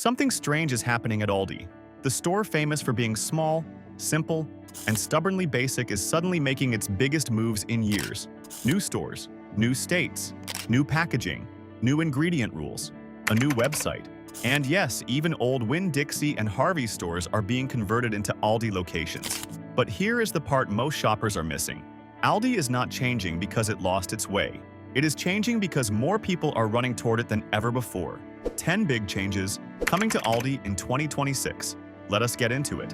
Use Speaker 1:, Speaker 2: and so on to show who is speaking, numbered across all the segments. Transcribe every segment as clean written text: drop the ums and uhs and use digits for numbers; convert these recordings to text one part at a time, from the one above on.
Speaker 1: Something strange is happening at Aldi. The store famous for being small, simple, and stubbornly basic is suddenly making its biggest moves in years. New stores, new states, new packaging, new ingredient rules, a new website. And yes, even old Winn-Dixie and Harvey stores are being converted into Aldi locations. But here is the part most shoppers are missing. Aldi is not changing because it lost its way. It is changing because more people are running toward it than ever before. 10 big changes coming to Aldi in 2026. Let us get into it.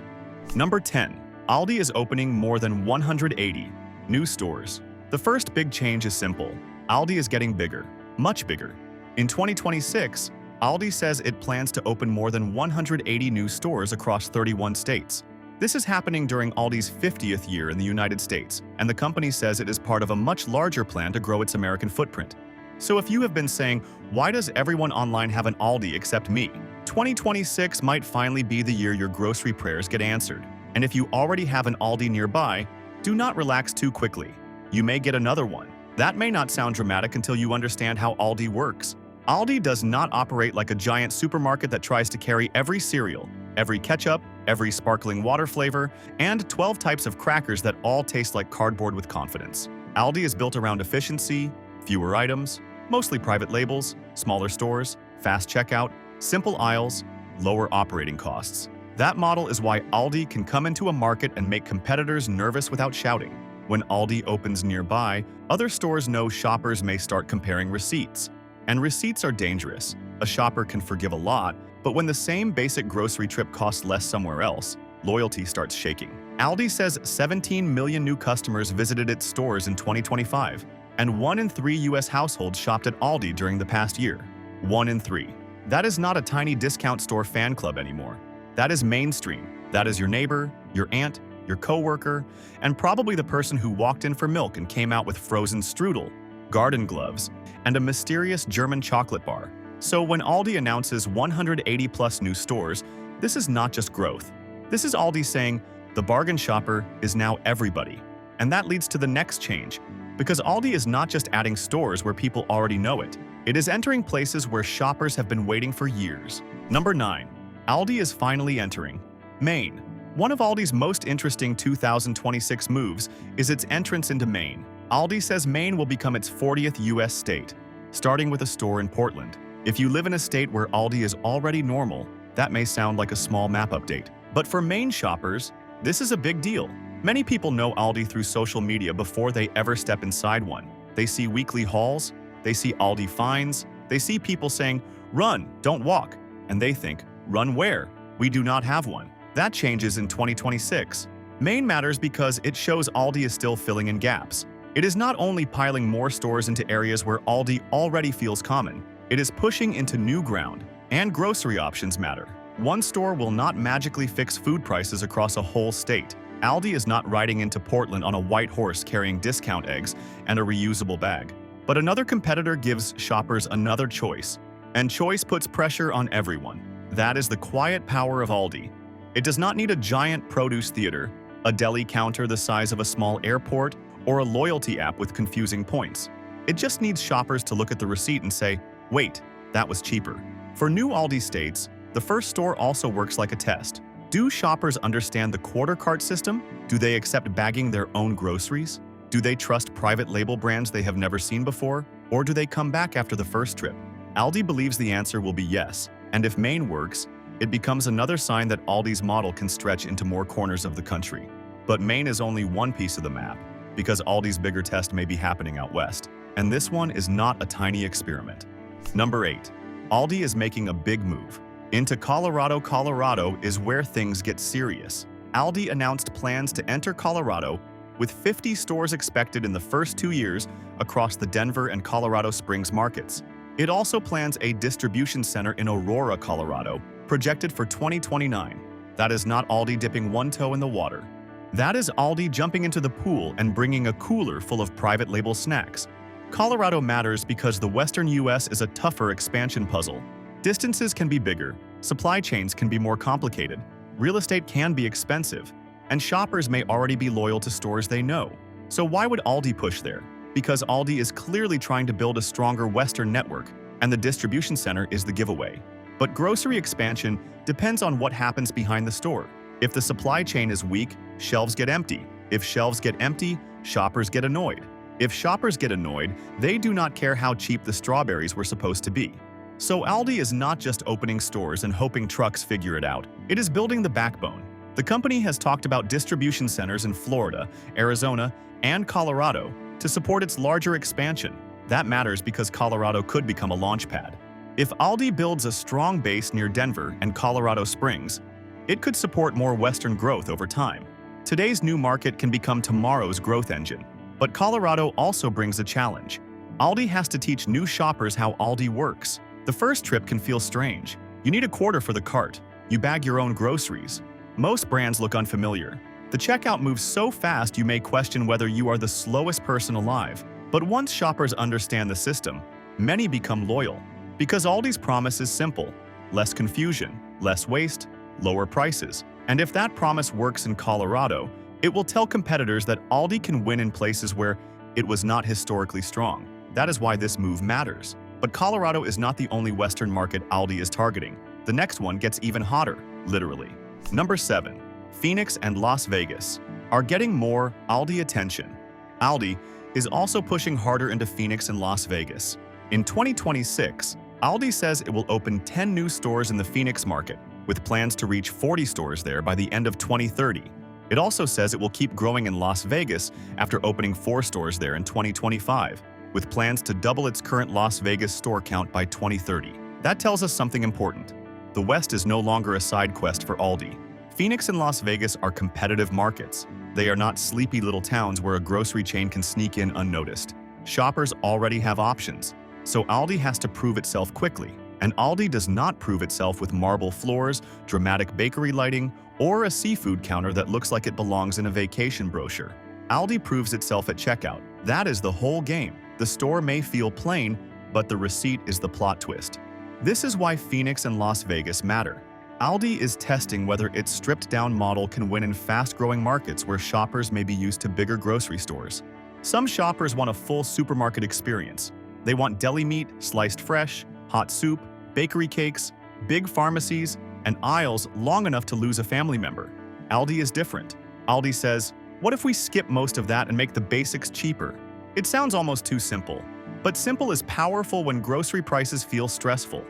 Speaker 1: Number 10. Aldi is opening more than 180 new stores. The first big change is simple. Aldi is getting bigger, much bigger. In 2026, Aldi says it plans to open more than 180 new stores across 31 states. This is happening during Aldi's 50th year in the United States, and the company says it is part of a much larger plan to grow its American footprint. So if you have been saying, why does everyone online have an Aldi except me? 2026 might finally be the year your grocery prayers get answered. And if you already have an Aldi nearby, do not relax too quickly. You may get another one. That may not sound dramatic until you understand how Aldi works. Aldi does not operate like a giant supermarket that tries to carry every cereal, every ketchup, every sparkling water flavor, and 12 types of crackers that all taste like cardboard with confidence. Aldi is built around efficiency, fewer items, mostly private labels, smaller stores, fast checkout, simple aisles, lower operating costs. That model is why Aldi can come into a market and make competitors nervous without shouting. When Aldi opens nearby, other stores know shoppers may start comparing receipts. And receipts are dangerous. A shopper can forgive a lot, but when the same basic grocery trip costs less somewhere else, loyalty starts shaking. Aldi says 17 million new customers visited its stores in 2025, and 1 in 3 U.S. households shopped at Aldi during the past year. 1 in 3. That is not a tiny discount store fan club anymore. That is mainstream. That is your neighbor, your aunt, your coworker, and probably the person who walked in for milk and came out with frozen strudel, garden gloves, and a mysterious German chocolate bar. So when Aldi announces 180+ new stores, this is not just growth. This is Aldi saying, the bargain shopper is now everybody. And that leads to the next change, because Aldi is not just adding stores where people already know it. It is entering places where shoppers have been waiting for years. Number 9. Aldi is finally entering Maine. One of Aldi's most interesting 2026 moves is its entrance into Maine. Aldi says Maine will become its 40th U.S. state, starting with a store in Portland. If you live in a state where Aldi is already normal, that may sound like a small map update. But for Maine shoppers, this is a big deal. Many people know Aldi through social media before they ever step inside one. They see weekly hauls, they see Aldi finds, they see people saying, "Run, don't walk," and they think, "Run where? We do not have one." That changes in 2026. Maine matters because it shows Aldi is still filling in gaps. It is not only piling more stores into areas where Aldi already feels common, it is pushing into new ground, and grocery options matter. One store will not magically fix food prices across a whole state. Aldi is not riding into Portland on a white horse carrying discount eggs and a reusable bag. But another competitor gives shoppers another choice, and choice puts pressure on everyone. That is the quiet power of Aldi. It does not need a giant produce theater, a deli counter the size of a small airport, or a loyalty app with confusing points. It just needs shoppers to look at the receipt and say, "Wait, that was cheaper." For new Aldi states, the first store also works like a test. Do shoppers understand the quarter cart system? Do they accept bagging their own groceries? Do they trust private label brands they have never seen before? Or do they come back after the first trip? Aldi believes the answer will be yes, and if Maine works, it becomes another sign that Aldi's model can stretch into more corners of the country. But Maine is only one piece of the map, because Aldi's bigger test may be happening out west. And this one is not a tiny experiment. Number 8. Aldi is making a big move. Into Colorado. Colorado is where things get serious. Aldi announced plans to enter Colorado with 50 stores expected in the first 2 years across the Denver and Colorado Springs markets. It also plans a distribution center in Aurora, Colorado, projected for 2029. That is not Aldi dipping one toe in the water. That is Aldi jumping into the pool and bringing a cooler full of private label snacks. Colorado matters because the western U.S. is a tougher expansion puzzle. Distances can be bigger, supply chains can be more complicated, real estate can be expensive, and shoppers may already be loyal to stores they know. So why would Aldi push there? Because Aldi is clearly trying to build a stronger western network, and the distribution center is the giveaway. But grocery expansion depends on what happens behind the store. If the supply chain is weak, shelves get empty. If shelves get empty, shoppers get annoyed. If shoppers get annoyed, they do not care how cheap the strawberries were supposed to be. So Aldi is not just opening stores and hoping trucks figure it out. It is building the backbone. The company has talked about distribution centers in Florida, Arizona, and Colorado to support its larger expansion. That matters because Colorado could become a launch pad. If Aldi builds a strong base near Denver and Colorado Springs, it could support more Western growth over time. Today's new market can become tomorrow's growth engine. But Colorado also brings a challenge. Aldi has to teach new shoppers how Aldi works. The first trip can feel strange. You need a quarter for the cart. You bag your own groceries. Most brands look unfamiliar. The checkout moves so fast you may question whether you are the slowest person alive. But once shoppers understand the system, many become loyal. Because Aldi's promise is simple: less confusion, less waste, lower prices. And if that promise works in Colorado, it will tell competitors that Aldi can win in places where it was not historically strong. That is why this move matters. But Colorado is not the only Western market Aldi is targeting. The next one gets even hotter, literally. Number 7. Phoenix and Las Vegas are getting more Aldi attention. Aldi is also pushing harder into Phoenix and Las Vegas. In 2026, Aldi says it will open 10 new stores in the Phoenix market, with plans to reach 40 stores there by the end of 2030. It also says it will keep growing in Las Vegas after opening 4 stores there in 2025, with plans to double its current Las Vegas store count by 2030. That tells us something important. The West is no longer a side quest for Aldi. Phoenix and Las Vegas are competitive markets. They are not sleepy little towns where a grocery chain can sneak in unnoticed. Shoppers already have options, so Aldi has to prove itself quickly. And Aldi does not prove itself with marble floors, dramatic bakery lighting, or a seafood counter that looks like it belongs in a vacation brochure. Aldi proves itself at checkout. That is the whole game. The store may feel plain, but the receipt is the plot twist. This is why Phoenix and Las Vegas matter. Aldi is testing whether its stripped-down model can win in fast-growing markets where shoppers may be used to bigger grocery stores. Some shoppers want a full supermarket experience. They want deli meat, sliced fresh, hot soup, bakery cakes, big pharmacies, and aisles long enough to lose a family member. Aldi is different. Aldi says, what if we skip most of that and make the basics cheaper? It sounds almost too simple. But simple is powerful when grocery prices feel stressful.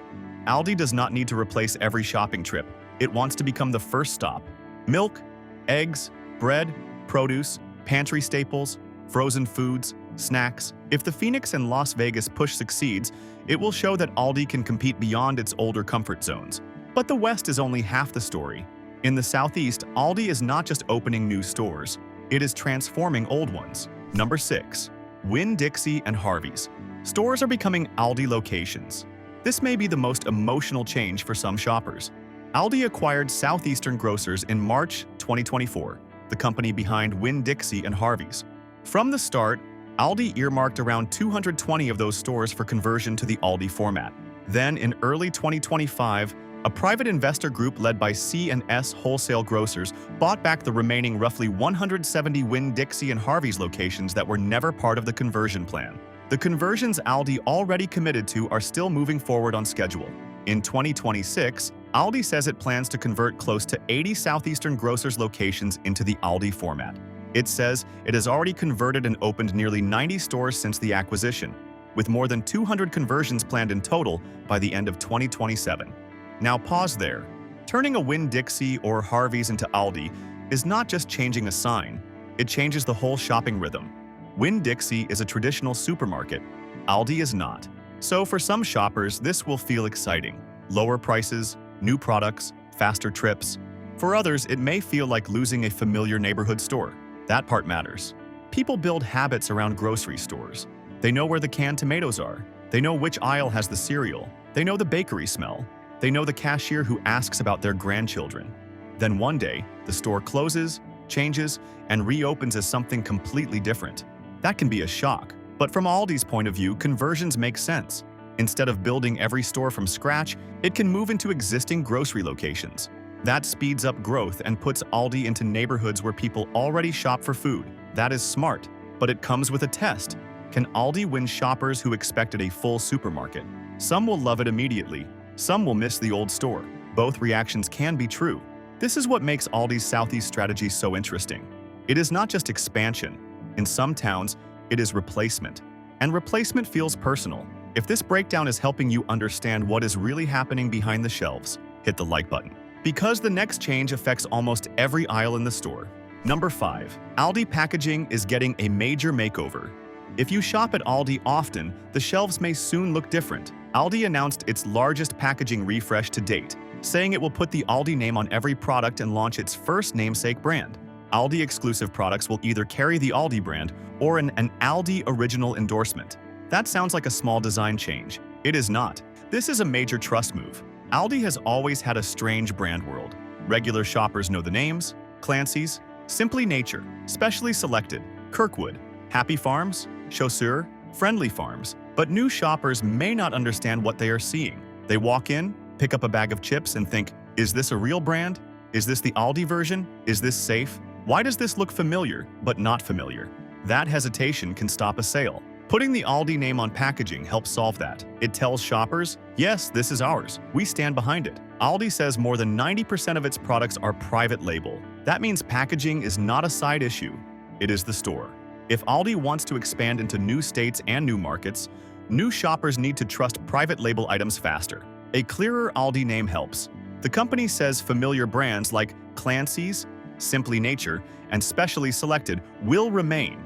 Speaker 1: Aldi does not need to replace every shopping trip. It wants to become the first stop. Milk, eggs, bread, produce, pantry staples, frozen foods, snacks. If the Phoenix and Las Vegas push succeeds, it will show that Aldi can compete beyond its older comfort zones. But the West is only half the story. In the Southeast, Aldi is not just opening new stores. It is transforming old ones. Number 6. Winn-Dixie and Harvey's. Stores are becoming Aldi locations. This may be the most emotional change for some shoppers. Aldi acquired Southeastern Grocers in March 2024, the company behind Winn-Dixie and Harvey's. From the start, Aldi earmarked around 220 of those stores for conversion to the Aldi format. Then, in early 2025, a private investor group led by C&S Wholesale Grocers bought back the remaining roughly 170 Winn-Dixie and Harvey's locations that were never part of the conversion plan. The conversions Aldi already committed to are still moving forward on schedule. In 2026, Aldi says it plans to convert close to 80 Southeastern Grocers locations into the Aldi format. It says it has already converted and opened nearly 90 stores since the acquisition, with more than 200 conversions planned in total by the end of 2027. Now pause there. Turning a Winn-Dixie or Harvey's into Aldi is not just changing a sign, it changes the whole shopping rhythm. Winn-Dixie is a traditional supermarket. Aldi is not. So for some shoppers, this will feel exciting. Lower prices, new products, faster trips. For others, it may feel like losing a familiar neighborhood store. That part matters. People build habits around grocery stores. They know where the canned tomatoes are. They know which aisle has the cereal. They know the bakery smell. They know the cashier who asks about their grandchildren. Then one day, the store closes, changes, and reopens as something completely different. That can be a shock. But from Aldi's point of view, conversions make sense. Instead of building every store from scratch, it can move into existing grocery locations. That speeds up growth and puts Aldi into neighborhoods where people already shop for food. That is smart, but it comes with a test. Can Aldi win shoppers who expected a full supermarket? Some will love it immediately. Some will miss the old store. Both reactions can be true. This is what makes Aldi's Southeast strategy so interesting. It is not just expansion. In some towns, it is replacement. And replacement feels personal. If this breakdown is helping you understand what is really happening behind the shelves, hit the like button. Because the next change affects almost every aisle in the store. Number 5. Aldi packaging is getting a major makeover. If you shop at Aldi often, the shelves may soon look different. Aldi announced its largest packaging refresh to date, saying it will put the Aldi name on every product and launch its first namesake brand. Aldi exclusive products will either carry the Aldi brand or an Aldi original endorsement. That sounds like a small design change. It is not. This is a major trust move. Aldi has always had a strange brand world. Regular shoppers know the names: Clancy's, Simply Nature, Specially Selected, Kirkwood, Happy Farms, Chaussure, Friendly Farms. But new shoppers may not understand what they are seeing. They walk in, pick up a bag of chips and think, is this a real brand? Is this the Aldi version? Is this safe? Why does this look familiar, but not familiar? That hesitation can stop a sale. Putting the Aldi name on packaging helps solve that. It tells shoppers, yes, this is ours. We stand behind it. Aldi says more than 90% of its products are private label. That means packaging is not a side issue. It is the store. If Aldi wants to expand into new states and new markets, new shoppers need to trust private label items faster. A clearer Aldi name helps. The company says familiar brands like Clancy's, Simply Nature, and Specially Selected will remain,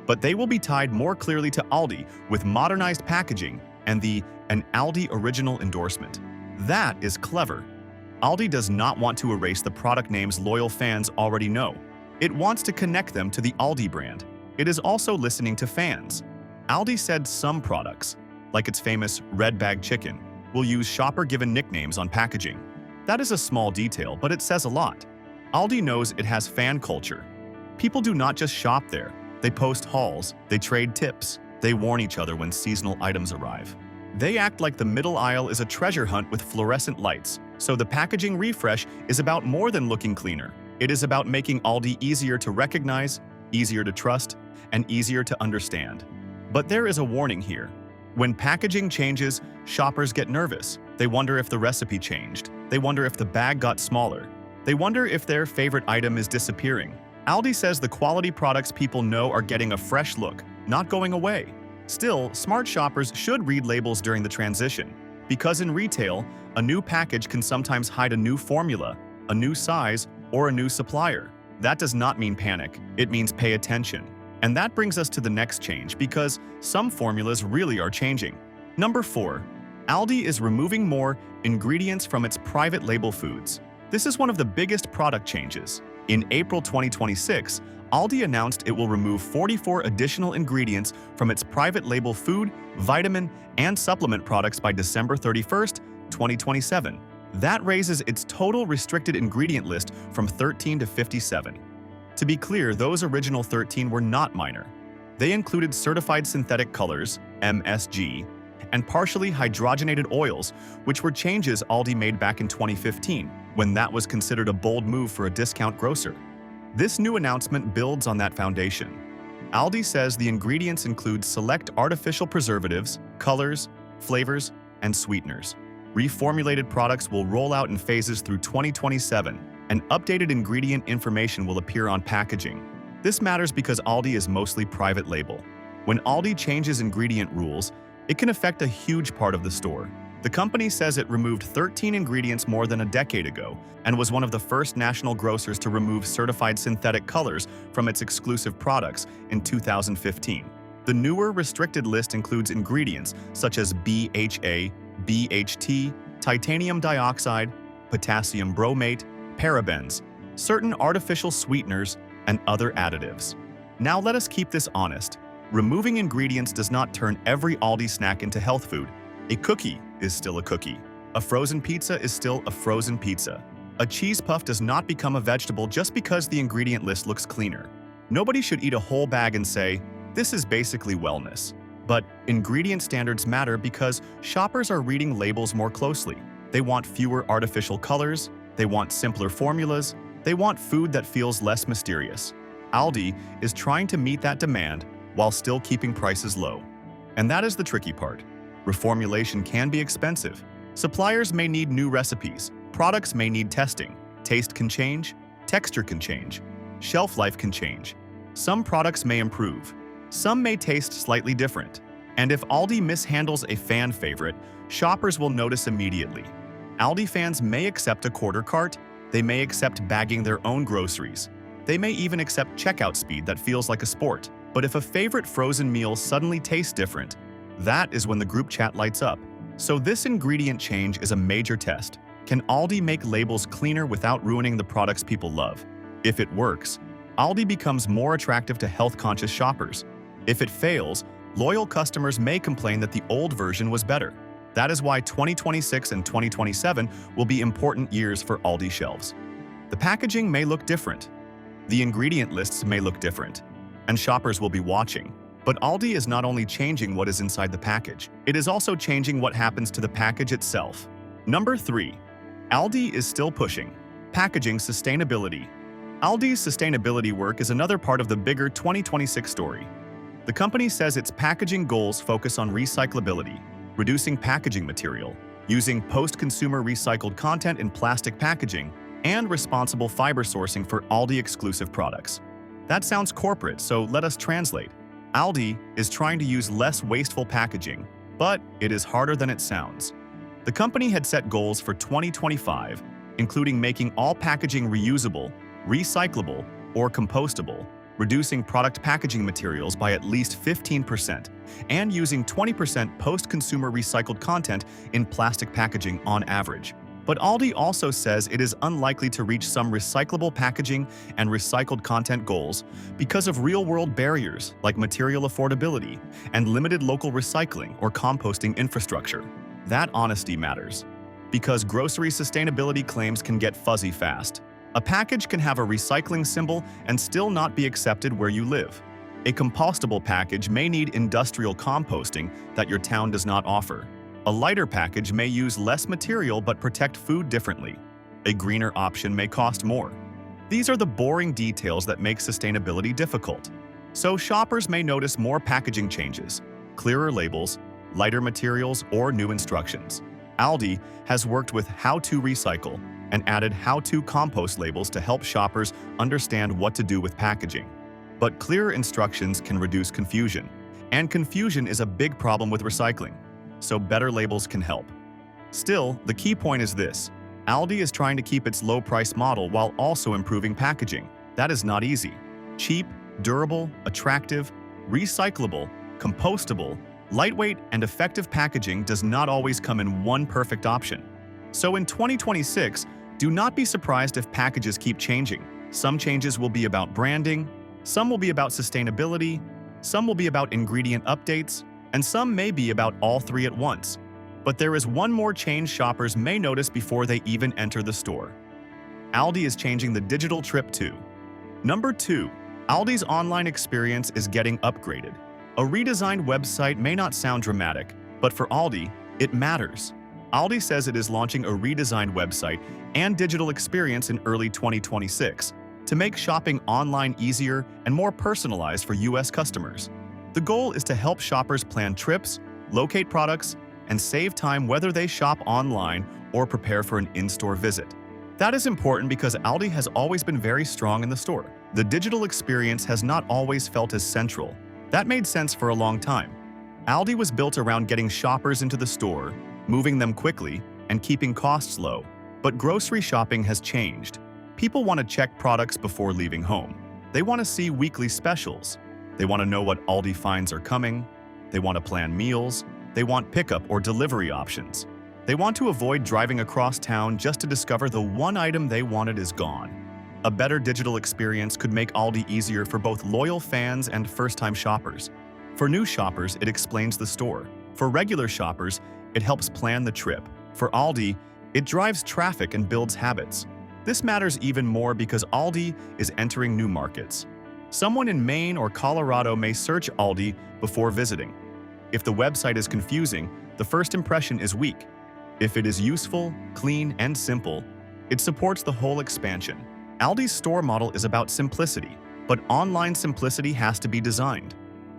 Speaker 1: but they will be tied more clearly to Aldi with modernized packaging and an Aldi original endorsement. That is clever. Aldi does not want to erase the product names loyal fans already know. It wants to connect them to the Aldi brand. It is also listening to fans. Aldi said some products, like its famous red bag chicken, will use shopper-given nicknames on packaging. That is a small detail, but it says a lot. Aldi knows it has fan culture. People do not just shop there. They post hauls, they trade tips, they warn each other when seasonal items arrive. They act like the middle aisle is a treasure hunt with fluorescent lights, so the packaging refresh is about more than looking cleaner. It is about making Aldi easier to recognize, easier to trust, and easier to understand. But there is a warning here. When packaging changes, shoppers get nervous. They wonder if the recipe changed. They wonder if the bag got smaller. They wonder if their favorite item is disappearing. Aldi says the quality products people know are getting a fresh look, not going away. Still, smart shoppers should read labels during the transition, because in retail, a new package can sometimes hide a new formula, a new size, or a new supplier. That does not mean panic. It means pay attention. And that brings us to the next change, because some formulas really are changing. Number 4. Aldi is removing more ingredients from its private label foods. This is one of the biggest product changes. In April 2026, Aldi announced it will remove 44 additional ingredients from its private label food, vitamin, and supplement products by December 31st, 2027. That raises its total restricted ingredient list from 13 to 57. To be clear, those original 13 were not minor. They included certified synthetic colors, MSG, and partially hydrogenated oils, which were changes Aldi made back in 2015, when that was considered a bold move for a discount grocer. This new announcement builds on that foundation. Aldi says the ingredients include select artificial preservatives, colors, flavors, and sweeteners. Reformulated products will roll out in phases through 2027, and updated ingredient information will appear on packaging. This matters because Aldi is mostly private label. When Aldi changes ingredient rules, it can affect a huge part of the store. The company says it removed 13 ingredients more than a decade ago and was one of the first national grocers to remove certified synthetic colors from its exclusive products in 2015. The newer restricted list includes ingredients such as BHA, BHT, titanium dioxide, potassium bromate, parabens, certain artificial sweeteners, and other additives. Now let us keep this honest. Removing ingredients does not turn every Aldi snack into health food. A cookie is still a cookie. A frozen pizza is still a frozen pizza. A cheese puff does not become a vegetable just because the ingredient list looks cleaner. Nobody should eat a whole bag and say, this is basically wellness. But ingredient standards matter because shoppers are reading labels more closely. They want fewer artificial colors, they want simpler formulas, they want food that feels less mysterious. Aldi is trying to meet that demand while still keeping prices low. And that is the tricky part. Reformulation can be expensive. Suppliers may need new recipes, products may need testing, taste can change, texture can change, shelf life can change. Some products may improve, some may taste slightly different. And if Aldi mishandles a fan favorite, shoppers will notice immediately. Aldi fans may accept a quarter cart, they may accept bagging their own groceries. They may even accept checkout speed that feels like a sport. But if a favorite frozen meal suddenly tastes different, that is when the group chat lights up. So this ingredient change is a major test. Can Aldi make labels cleaner without ruining the products people love? If it works, Aldi becomes more attractive to health-conscious shoppers. If it fails, loyal customers may complain that the old version was better. That is why 2026 and 2027 will be important years for Aldi shelves. The packaging may look different. The ingredient lists may look different. And shoppers will be watching. But Aldi is not only changing what is inside the package, it is also changing what happens to the package itself. Number 3. Aldi is still pushing. Packaging sustainability. Aldi's sustainability work is another part of the bigger 2026 story. The company says its packaging goals focus on recyclability, reducing packaging material, using post-consumer recycled content in plastic packaging, and responsible fiber sourcing for Aldi-exclusive products. That sounds corporate, so let us translate. Aldi is trying to use less wasteful packaging, but it is harder than it sounds. The company had set goals for 2025, including making all packaging reusable, recyclable, or compostable, reducing product packaging materials by at least 15%, and using 20% post-consumer recycled content in plastic packaging on average. But Aldi also says it is unlikely to reach some recyclable packaging and recycled content goals because of real-world barriers like material affordability and limited local recycling or composting infrastructure. That honesty matters, because grocery sustainability claims can get fuzzy fast. A package can have a recycling symbol and still not be accepted where you live. A compostable package may need industrial composting that your town does not offer. A lighter package may use less material but protect food differently. A greener option may cost more. These are the boring details that make sustainability difficult. So shoppers may notice more packaging changes, clearer labels, lighter materials, or new instructions. Aldi has worked with How to Recycle and added How to Compost labels to help shoppers understand what to do with packaging. But clearer instructions can reduce confusion, and confusion is a big problem with recycling. So better labels can help. Still, the key point is this. Aldi is trying to keep its low-price model while also improving packaging. That is not easy. Cheap, durable, attractive, recyclable, compostable, lightweight, and effective packaging does not always come in one perfect option. So in 2026, do not be surprised if packages keep changing. Some changes will be about branding, some will be about sustainability, some will be about ingredient updates, and some may be about all three at once. But there is one more change shoppers may notice before they even enter the store. Aldi is changing the digital trip too. Number 2. Aldi's online experience is getting upgraded. A redesigned website may not sound dramatic, but for Aldi, it matters. Aldi says it is launching a redesigned website and digital experience in early 2026 to make shopping online easier and more personalized for US customers. The goal is to help shoppers plan trips, locate products, and save time whether they shop online or prepare for an in-store visit. That is important because Aldi has always been very strong in the store. The digital experience has not always felt as central. That made sense for a long time. Aldi was built around getting shoppers into the store, moving them quickly, and keeping costs low. But grocery shopping has changed. People want to check products before leaving home. They want to see weekly specials. They want to know what Aldi finds are coming. They want to plan meals. They want pickup or delivery options. They want to avoid driving across town just to discover the one item they wanted is gone. A better digital experience could make Aldi easier for both loyal fans and first-time shoppers. For new shoppers, it explains the store. For regular shoppers, it helps plan the trip. For Aldi, it drives traffic and builds habits. This matters even more because Aldi is entering new markets. Someone in Maine or Colorado may search Aldi before visiting. If the website is confusing, the first impression is weak. If it is useful, clean, and simple, it supports the whole expansion. Aldi's store model is about simplicity, but online simplicity has to be designed.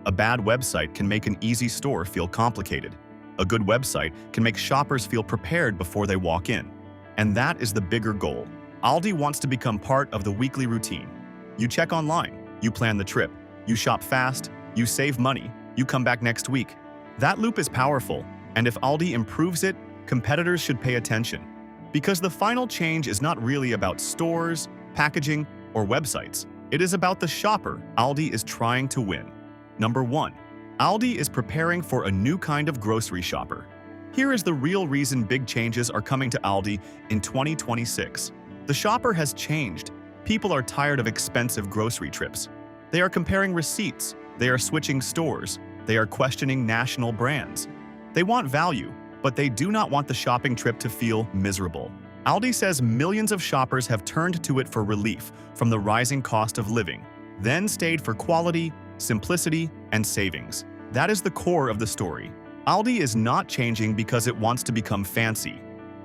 Speaker 1: A bad website can make an easy store feel complicated. A good website can make shoppers feel prepared before they walk in. And that is the bigger goal. Aldi wants to become part of the weekly routine. You check online, you plan the trip, you shop fast, you save money, you come back next week. That loop is powerful, and if Aldi improves it, competitors should pay attention. Because the final change is not really about stores, packaging, or websites. It is about the shopper Aldi is trying to win. Number 1. Aldi is preparing for a new kind of grocery shopper. Here is the real reason big changes are coming to Aldi in 2026. The shopper has changed. People are tired of expensive grocery trips. They are comparing receipts. They are switching stores. They are questioning national brands. They want value, but they do not want the shopping trip to feel miserable. Aldi says millions of shoppers have turned to it for relief from the rising cost of living, then stayed for quality, simplicity, and savings. That is the core of the story. Aldi is not changing because it wants to become fancy.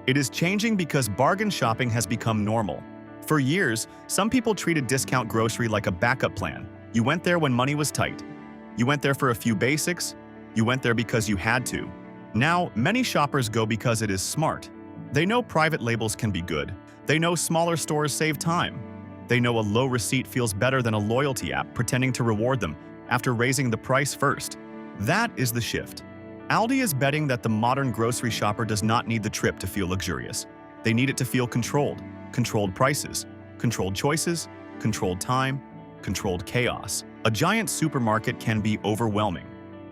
Speaker 1: It is changing because bargain shopping has become normal. For years, some people treated discount grocery like a backup plan. You went there when money was tight. You went there for a few basics. You went there because you had to. Now, many shoppers go because it is smart. They know private labels can be good. They know smaller stores save time. They know a low receipt feels better than a loyalty app pretending to reward them after raising the price first. That is the shift. Aldi is betting that the modern grocery shopper does not need the trip to feel luxurious. They need it to feel controlled. Controlled prices, controlled choices, controlled time, controlled chaos. A giant supermarket can be overwhelming.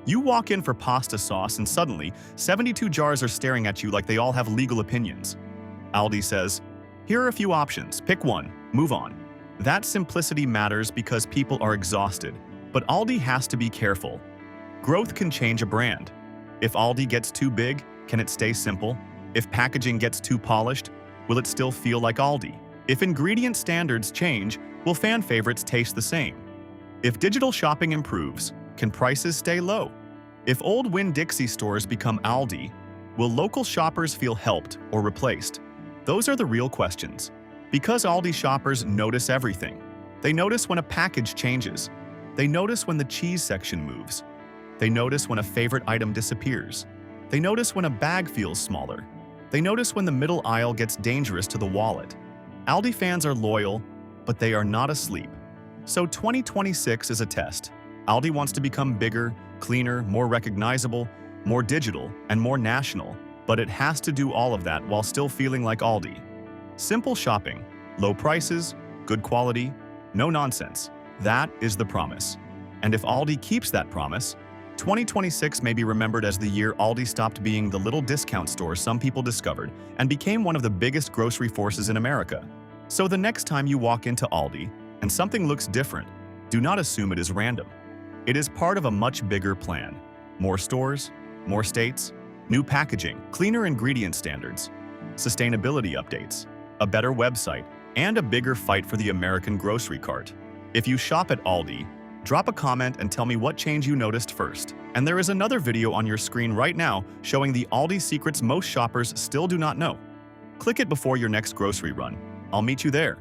Speaker 1: You walk in for pasta sauce and suddenly 72 jars are staring at you like they all have legal opinions. Aldi says, here are a few options, pick one, move on. That simplicity matters because people are exhausted, but Aldi has to be careful. Growth can change a brand. If Aldi gets too big, can it stay simple? If packaging gets too polished, will it still feel like Aldi? If ingredient standards change, will fan favorites taste the same? If digital shopping improves, can prices stay low? If old Winn-Dixie stores become Aldi, will local shoppers feel helped or replaced? Those are the real questions. Because Aldi shoppers notice everything. They notice when a package changes. They notice when the cheese section moves. They notice when a favorite item disappears. They notice when a bag feels smaller. They notice when the middle aisle gets dangerous to the wallet. Aldi fans are loyal, but they are not asleep. So 2026 is a test. Aldi wants to become bigger, cleaner, more recognizable, more digital, and more national, but it has to do all of that while still feeling like Aldi. Simple shopping, low prices, good quality, no nonsense. That is the promise. And if Aldi keeps that promise, 2026 may be remembered as the year Aldi stopped being the little discount store some people discovered and became one of the biggest grocery forces in America. So the next time you walk into Aldi and something looks different, do not assume it is random. It is part of a much bigger plan. More stores, more states, new packaging, cleaner ingredient standards, sustainability updates, a better website, and a bigger fight for the American grocery cart. If you shop at Aldi, drop a comment and tell me what change you noticed first. And there is another video on your screen right now showing the Aldi secrets most shoppers still do not know. Click it before your next grocery run. I'll meet you there.